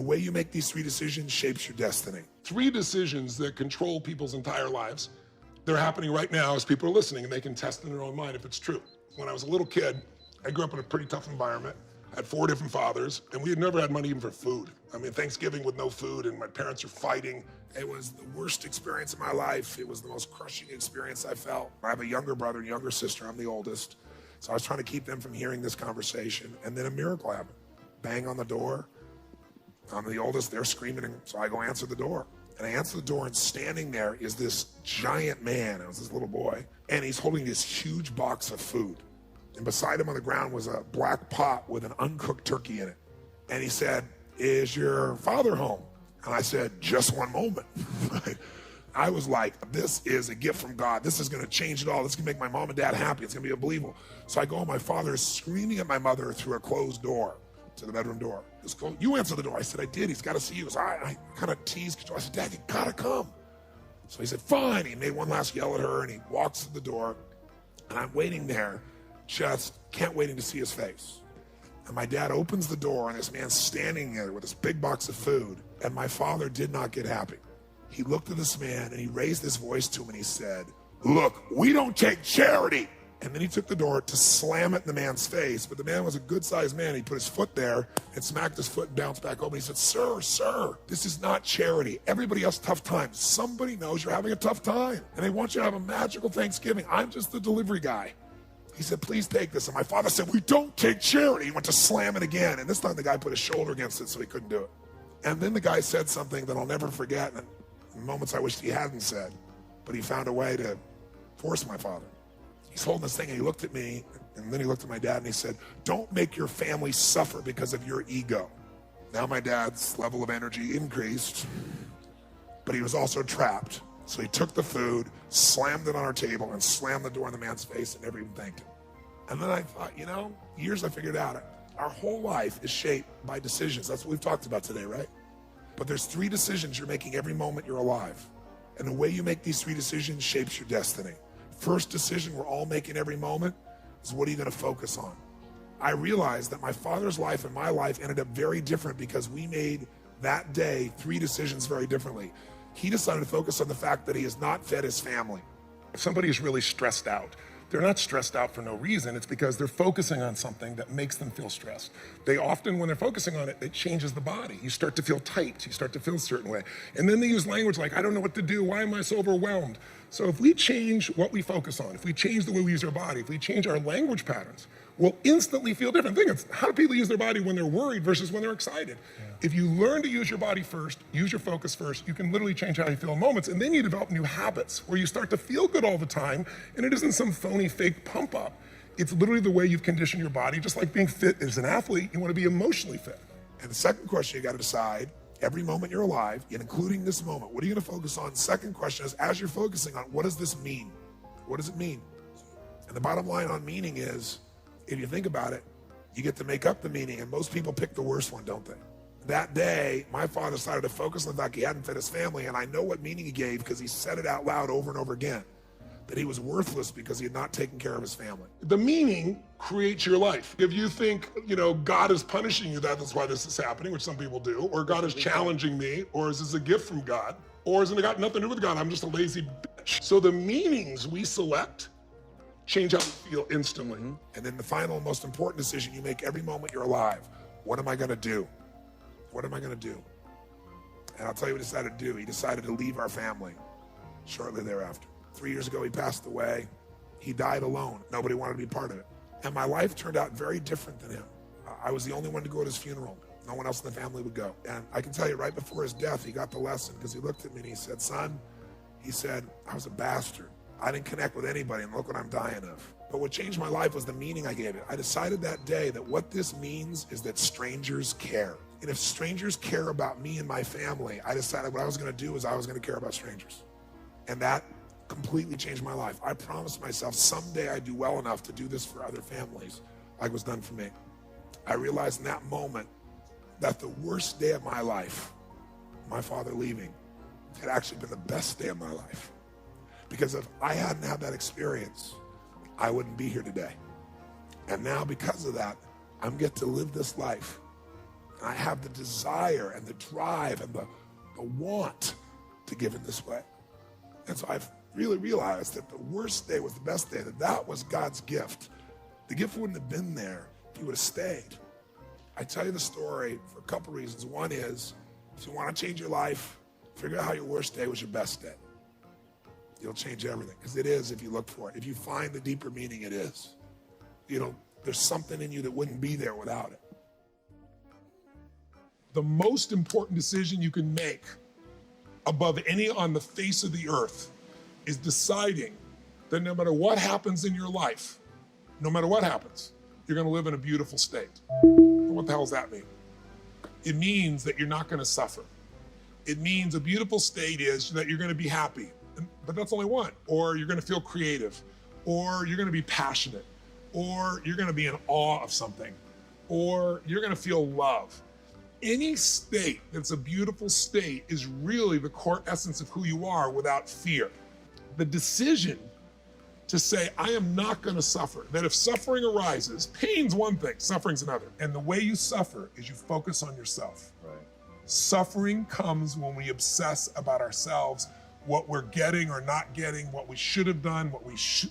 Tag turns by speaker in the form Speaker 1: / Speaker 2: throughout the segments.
Speaker 1: way you make these three decisions shapes your destiny.
Speaker 2: Three decisions that control people's entire lives. They're happening right now as people are listening, and they can test in their own mind if it's true. When I was a little kid, I grew up in a pretty tough environment. I had 4 different fathers, and we had never had money even for food. I mean, Thanksgiving with no food, and my parents are fighting.
Speaker 1: It was the worst experience of my life. It was the most crushing experience I felt. I have a younger brother and younger sister. I'm the oldest. So I was trying to keep them from hearing this conversation. And then a miracle happened. Bang on the door. I'm the oldest. They're screaming. And so I go answer the door. And I answer the door, and standing there is this giant man. It was this little boy. And he's holding this huge box of food. And beside him on the ground was a black pot with an uncooked turkey in it. And he said, "Is your father home?" And I said, "Just one moment." I was like, this is a gift from God. This is going to change it all. This is going to make my mom and dad happy. It's going to be unbelievable. So I go, and my father is screaming at my mother through a closed door to the bedroom door. "You answer the door." I said, "I did. He's got to see you." So I kind of teased. I said, "Dad, you got to come." So he said, "Fine." He made one last yell at her, and he walks to the door. And I'm waiting there, just can't waiting to see his face. And my dad opens the door, and this man's standing there with this big box of food. And my father did not get happy. He looked at this man, and he raised his voice to him, and he said, "Look, we don't take charity." And then he took the door to slam it in the man's face. But the man was a good-sized man. He put his foot there and smacked his foot and bounced back open. He said, Sir, this is not charity. Everybody has tough times. Somebody knows you're having a tough time, and they want you to have a magical Thanksgiving. I'm just the delivery guy." He said, "Please take this." And my father said, "We don't take charity." He went to slam it again. And this time the guy put his shoulder against it so he couldn't do it. And then the guy said something that I'll never forget, and moments I wished he hadn't said, but he found a way to force my father. He's holding this thing, and he looked at me, and then he looked at my dad, and he said, "Don't make your family suffer because of your ego." Now my dad's level of energy increased, but he was also trapped. So he took the food, slammed it on our table, and slammed the door in the man's face, and never even thanked him. And then I thought, years I figured out, our whole life is shaped by decisions. That's what we've talked about today, right? But there's 3 decisions you're making every moment you're alive. And the way you make these 3 decisions shapes your destiny. First decision we're all making every moment is, what are you going to focus on? I realized that my father's life and my life ended up very different because we made that day 3 decisions very differently. He decided to focus on the fact that he has not fed his family.
Speaker 2: If somebody is really stressed out, they're not stressed out for no reason. It's because they're focusing on something that makes them feel stressed. They often, when they're focusing on it, it changes the body. You start to feel tight. You start to feel a certain way. And then they use language like, "I don't know what to do. Why am I so overwhelmed?" So if we change what we focus on, if we change the way we use our body, if we change our language patterns, we'll instantly feel different. Think of how do people use their body when they're worried versus when they're excited. Yeah. If you learn to use your body first, use your focus first, you can literally change how you feel in moments, and then you develop new habits where you start to feel good all the time, and it isn't some phony fake pump up. It's literally the way you've conditioned your body. Just like being fit as an athlete, you want to be emotionally fit.
Speaker 1: And the second question you got to decide, every moment you're alive, including this moment, what are you going to focus on? Second question is, as you're focusing on, what does this mean? What does it mean? And the bottom line on meaning is, if you think about it, you get to make up the meaning, and most people pick the worst one, don't they? That day, my father decided to focus on the fact he hadn't fed his family, and I know what meaning he gave because he said it out loud over and over again, that he was worthless because he had not taken care of his family.
Speaker 2: The meaning creates your life. If you think, God is punishing you, that's why this is happening, which some people do, or God is challenging me, or is this a gift from God, or has it got nothing to do with God, I'm just a lazy bitch. So the meanings we select change how we feel instantly.
Speaker 1: And then the final, most important decision you make every moment you're alive. What am I going to do? What am I going to do? And I'll tell you what he decided to do. He decided to leave our family shortly thereafter. 3 years ago, he passed away. He died alone. Nobody wanted to be part of it. And my life turned out very different than him. I was the only one to go to his funeral. No one else in the family would go. And I can tell you, right before his death, he got the lesson because he looked at me and he said, "Son," he said, "I was a bastard. I didn't connect with anybody, and look what I'm dying of." But what changed my life was the meaning I gave it. I decided that day that what this means is that strangers care. And if strangers care about me and my family, I decided what I was going to do is I was going to care about strangers. And that completely changed my life. I promised myself someday I'd do well enough to do this for other families like was done for me. I realized in that moment that the worst day of my life, my father leaving, had actually been the best day of my life. Because if I hadn't had that experience, I wouldn't be here today. And now because of that, I'm get to live this life And I have the desire and the drive and the want to give in this way. And so I've really realized that the worst day was the best day, that was God's gift. The gift wouldn't have been there if he would have stayed. I tell you the story for a couple reasons. One is, if you want to change your life, figure out how your worst day was your best day. You'll change everything, because it is if you look for it. If you find the deeper meaning, it is. There's something in you that wouldn't be there without it. The most important decision you can make above any on the face of the earth is deciding that no matter what happens in your life, no matter what happens, you're going to live in a beautiful state. What the hell does that mean? It means that you're not going to suffer. It means a beautiful state is that you're going to be happy, but that's only one. Or you're going to feel creative, or you're going to be passionate, or you're going to be in awe of something, or you're going to feel love. Any state that's a beautiful state is really the core essence of who you are without fear. The decision to say, I am not going to suffer, that if suffering arises, pain's one thing, suffering's another. And the way you suffer is you focus on yourself.
Speaker 3: Right.
Speaker 1: Suffering comes when we obsess about ourselves, what we're getting or not getting, what we should have done, what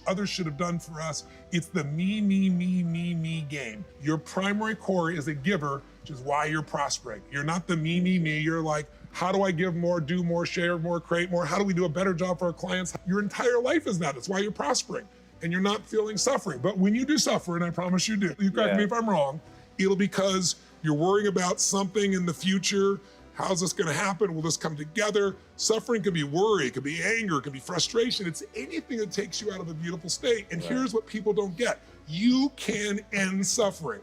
Speaker 1: others should have done for us. It's the me game. Your primary core is a giver, which is why you're prospering. You're not the me. You're like, how do I give more, do more, share more, create more? How do we do a better job for our clients? Your entire life is that. It's why you're prospering and you're not feeling suffering. But when you do suffer, and I promise you do, you correct me if I'm wrong, it'll because you're worrying about something in the future. How's this gonna happen? Will this come together? Suffering can be worry, it can be anger, it can be frustration. It's anything that takes you out of a beautiful state. And here's what people don't get. You can end suffering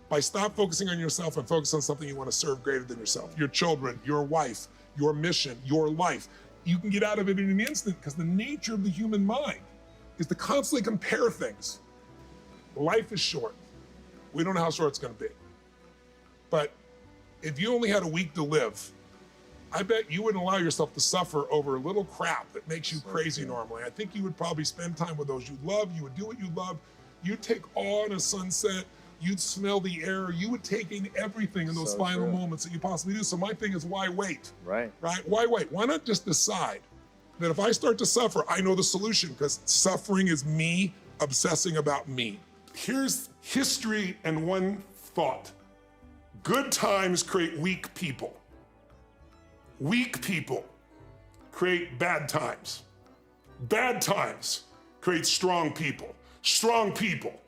Speaker 1: by stop focusing on yourself and focus on something you wanna serve greater than yourself. Your children, your wife, your mission, your life. You can get out of it in an instant because the nature of the human mind is to constantly compare things. Life is short. We don't know how short it's gonna be. But if you only had a week to live, I bet you wouldn't allow yourself to suffer over a little crap that makes you crazy normally. I think you would probably spend time with those you love, you would do what you love, you'd take awe in a sunset, you'd smell the air, you would take in everything in those final moments that you possibly do. So my thing is, why wait?
Speaker 3: Right.
Speaker 1: Why wait? Why not just decide that if I start to suffer, I know the solution, because suffering is me obsessing about me.
Speaker 2: Here's history and one thought. Good times create weak people. Weak people create bad times. Bad times create strong people. Strong people